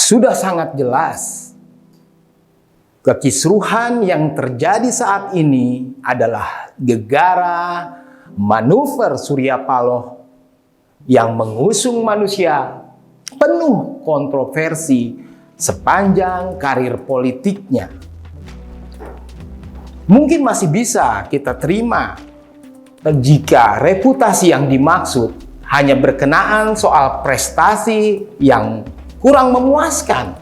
sudah sangat jelas. Kekisruhan yang terjadi saat ini adalah gegara manuver Surya Paloh yang mengusung manusia penuh kontroversi sepanjang karir politiknya. Mungkin masih bisa kita terima jika reputasi yang dimaksud hanya berkenaan soal prestasi yang kurang memuaskan.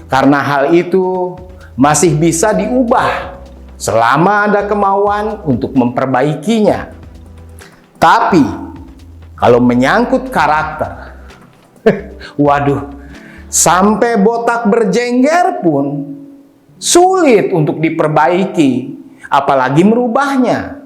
Karena hal itu masih bisa diubah selama ada kemauan untuk memperbaikinya. Tapi kalau menyangkut karakter, waduh, sampai botak berjengger pun sulit untuk diperbaiki, apalagi merubahnya.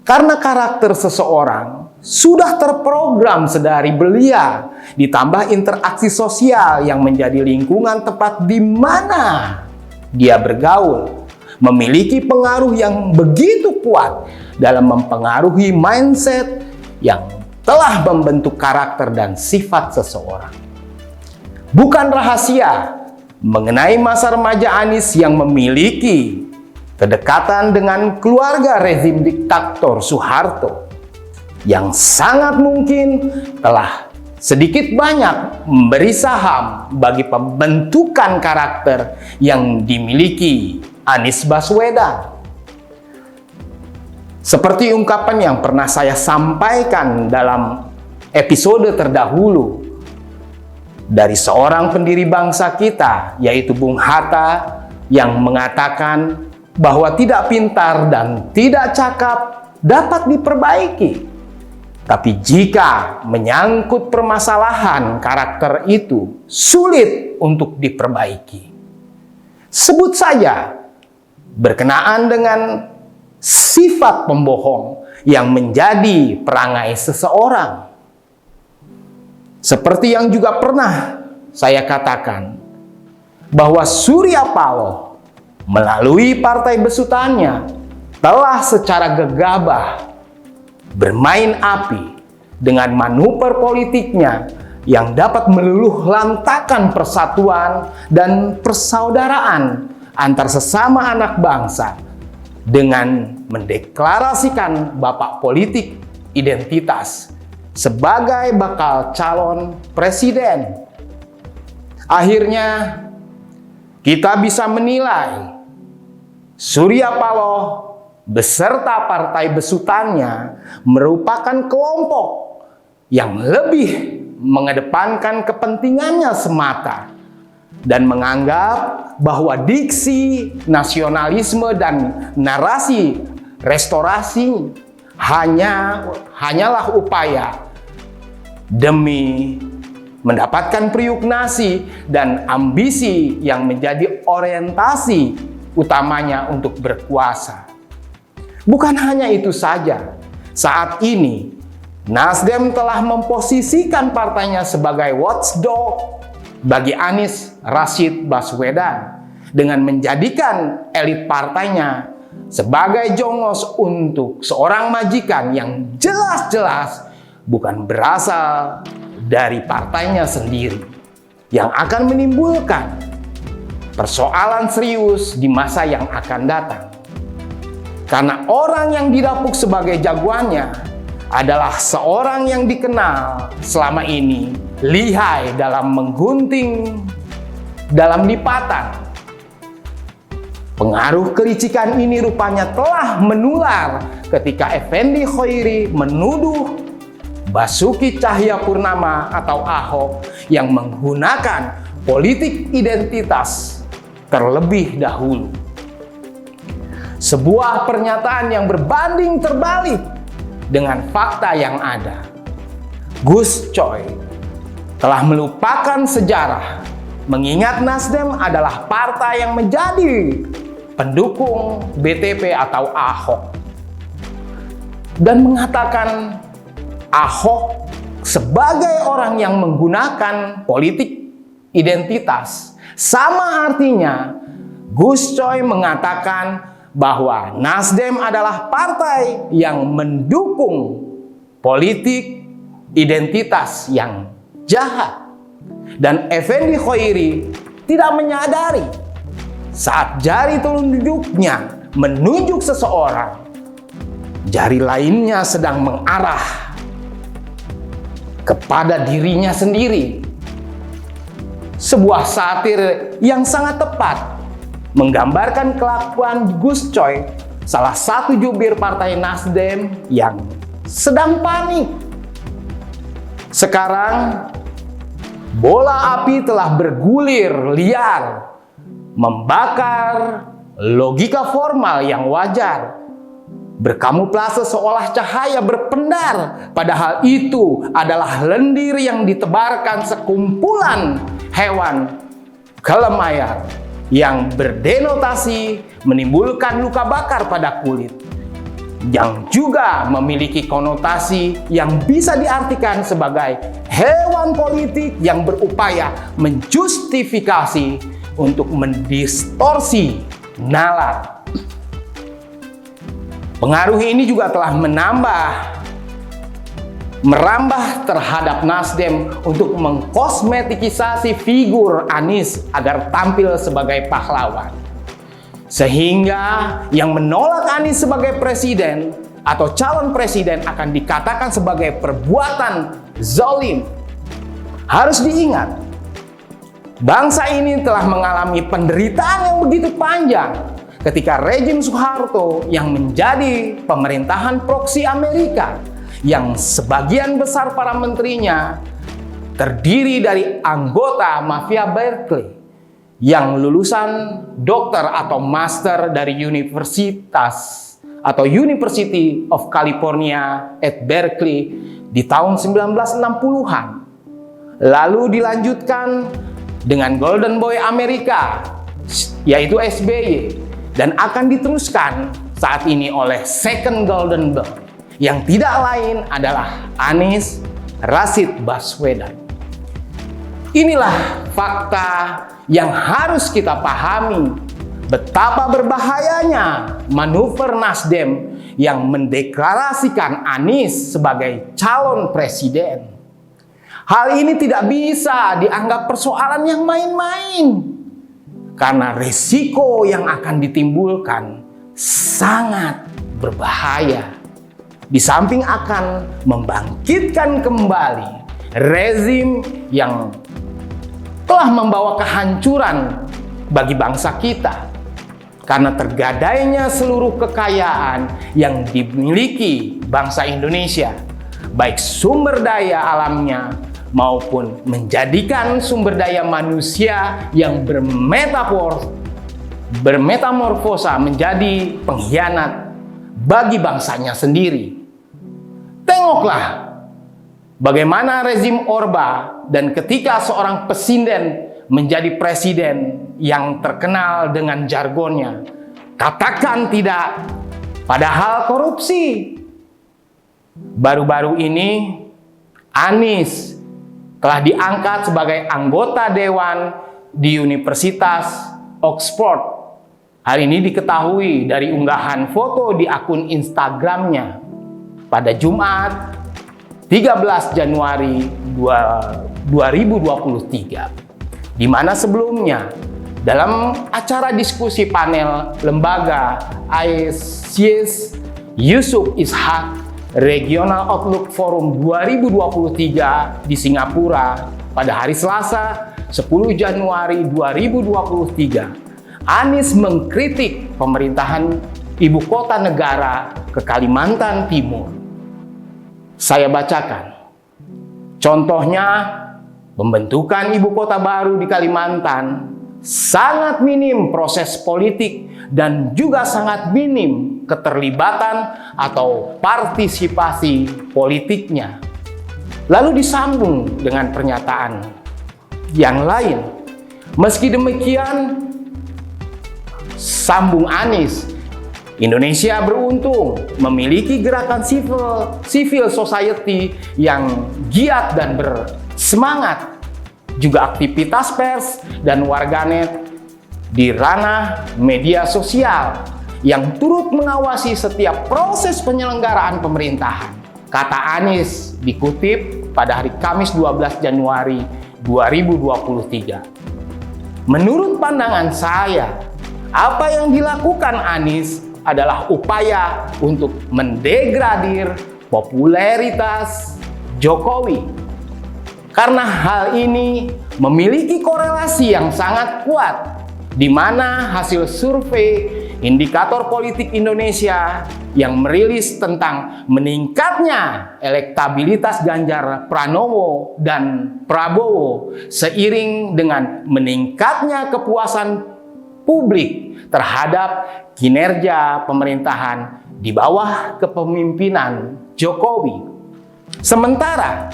Karena karakter seseorang sudah terprogram sedari belia, ditambah interaksi sosial yang menjadi lingkungan tempat di mana dia bergaul, memiliki pengaruh yang begitu kuat dalam mempengaruhi mindset yang telah membentuk karakter dan sifat seseorang. Bukan rahasia mengenai masa remaja Anies yang memiliki kedekatan dengan keluarga rezim diktator Soeharto, yang sangat mungkin telah sedikit banyak memberi saham bagi pembentukan karakter yang dimiliki Anies Baswedan. Seperti ungkapan yang pernah saya sampaikan dalam episode terdahulu dari seorang pendiri bangsa kita, yaitu Bung Hatta, yang mengatakan bahwa tidak pintar dan tidak cakap dapat diperbaiki. Tapi jika menyangkut permasalahan karakter itu sulit untuk diperbaiki. Sebut saja berkenaan dengan sifat pembohong yang menjadi perangai seseorang. Seperti yang juga pernah saya katakan, bahwa Surya Paloh melalui partai besutannya telah secara gegabah bermain api dengan manuver politiknya yang dapat meluluh lantakan persatuan dan persaudaraan antar sesama anak bangsa dengan mendeklarasikan bapak politik identitas sebagai bakal calon presiden. Akhirnya kita bisa menilai Surya Paloh beserta partai besutannya merupakan kelompok yang lebih mengedepankan kepentingannya semata dan menganggap bahwa diksi nasionalisme dan narasi restorasi hanyalah upaya demi mendapatkan periuk nasi dan ambisi yang menjadi orientasi utamanya untuk berkuasa. Bukan hanya itu saja, saat ini Nasdem telah memposisikan partainya sebagai watchdog bagi Anies Rashid Baswedan dengan menjadikan elit partainya sebagai jongos untuk seorang majikan yang jelas-jelas bukan berasal dari partainya sendiri, yang akan menimbulkan persoalan serius di masa yang akan datang. Karena orang yang didapuk sebagai jagoannya adalah seorang yang dikenal selama ini lihai dalam menggunting dalam lipatan. Pengaruh kelicikan ini rupanya telah menular ketika Effendi Khoiri menuduh Basuki Cahayapurnama atau Ahok yang menggunakan politik identitas terlebih dahulu. Sebuah pernyataan yang berbanding terbalik dengan fakta yang ada. Gus Coy telah melupakan sejarah, mengingat Nasdem adalah partai yang menjadi pendukung BTP atau Ahok, dan mengatakan Ahok sebagai orang yang menggunakan politik identitas. Sama artinya Gus Coy mengatakan bahwa Nasdem adalah partai yang mendukung politik identitas yang jahat. Dan Effendi Khoiri tidak menyadari saat jari telunjuknya menunjuk seseorang, jari lainnya sedang mengarah kepada dirinya sendiri. Sebuah satir yang sangat tepat menggambarkan kelakuan Gus Coy, salah satu jubir Partai Nasdem yang sedang panik. Sekarang bola api telah bergulir liar, membakar logika formal yang wajar, berkamuflase seolah cahaya berpendar, padahal itu adalah lendir yang ditebarkan sekumpulan hewan kelembayar yang berdenotasi menimbulkan luka bakar pada kulit, yang juga memiliki konotasi yang bisa diartikan sebagai hewan politik yang berupaya menjustifikasi untuk mendistorsi nalar. Pengaruh ini juga telah merambah terhadap Nasdem untuk mengkosmetikisasi figur Anies agar tampil sebagai pahlawan. Sehingga yang menolak Anies sebagai presiden atau calon presiden akan dikatakan sebagai perbuatan zalim. Harus diingat, bangsa ini telah mengalami penderitaan yang begitu panjang ketika rejim Soeharto yang menjadi pemerintahan proksi Amerika, yang sebagian besar para menterinya terdiri dari anggota mafia Berkeley yang lulusan dokter atau master dari universitas atau University of California at Berkeley di tahun 1960-an. Lalu dilanjutkan dengan Golden Boy Amerika, yaitu SBY, dan akan diteruskan saat ini oleh Second Golden Boy, yang tidak lain adalah Anies Rashid Baswedan. Inilah fakta yang harus kita pahami, betapa berbahayanya manuver Nasdem yang mendeklarasikan Anies sebagai calon presiden. Hal ini tidak bisa dianggap persoalan yang main-main, karena risiko yang akan ditimbulkan sangat berbahaya. Di samping akan membangkitkan kembali rezim yang telah membawa kehancuran bagi bangsa kita, karena tergadainya seluruh kekayaan yang dimiliki bangsa Indonesia, baik sumber daya alamnya maupun menjadikan sumber daya manusia yang bermetamorfosa menjadi pengkhianat bagi bangsanya sendiri. Tengoklah bagaimana rezim Orba, dan ketika seorang presiden menjadi presiden yang terkenal dengan jargonnya katakan tidak padahal korupsi. Baru-baru ini Anies telah diangkat sebagai anggota dewan di Universitas Oxford. Hal ini diketahui dari unggahan foto di akun Instagramnya pada Jumat 13 Januari 2023, di mana sebelumnya dalam acara diskusi panel lembaga ICS Yusuf Ishak Regional Outlook Forum 2023 di Singapura pada hari Selasa 10 Januari 2023, Anies mengkritik pemerintahan ibu kota negara ke Kalimantan Timur. Saya bacakan. Contohnya, pembentukan ibu kota baru di Kalimantan sangat minim proses politik dan juga sangat minim keterlibatan atau partisipasi politiknya. Lalu disambung dengan pernyataan yang lain. Meski demikian, sambung Anies, Indonesia beruntung memiliki gerakan civil society yang giat dan bersemangat, juga aktivitas pers dan warganet di ranah media sosial yang turut mengawasi setiap proses penyelenggaraan pemerintahan. Kata Anies dikutip pada hari Kamis 12 Januari 2023. Menurut pandangan saya, apa yang dilakukan Anies adalah upaya untuk mendegradir popularitas Jokowi. Karena hal ini memiliki korelasi yang sangat kuat, di mana hasil survei Indikator Politik Indonesia yang merilis tentang meningkatnya elektabilitas Ganjar Pranowo dan Prabowo seiring dengan meningkatnya kepuasan publik terhadap kinerja pemerintahan di bawah kepemimpinan Jokowi. Sementara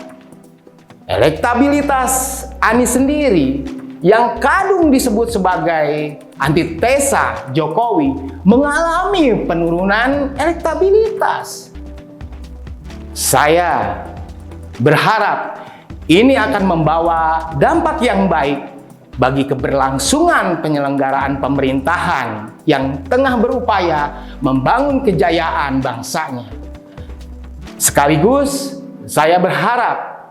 elektabilitas Anies sendiri yang kadung disebut sebagai antitesa Jokowi mengalami penurunan elektabilitas. Saya berharap ini akan membawa dampak yang baik bagi keberlangsungan penyelenggaraan pemerintahan yang tengah berupaya membangun kejayaan bangsanya. Sekaligus, saya berharap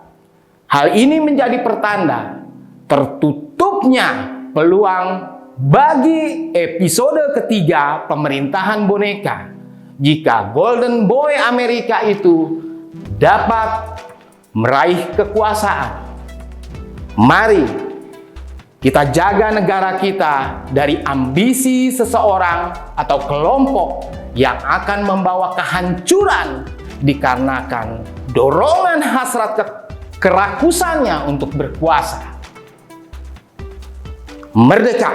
hal ini menjadi pertanda tertutupnya peluang bagi episode ketiga pemerintahan boneka jika Golden Boy Amerika itu dapat meraih kekuasaan. Mari kita jaga negara kita dari ambisi seseorang atau kelompok yang akan membawa kehancuran dikarenakan dorongan hasrat kerakusannya untuk berkuasa. Merdeka!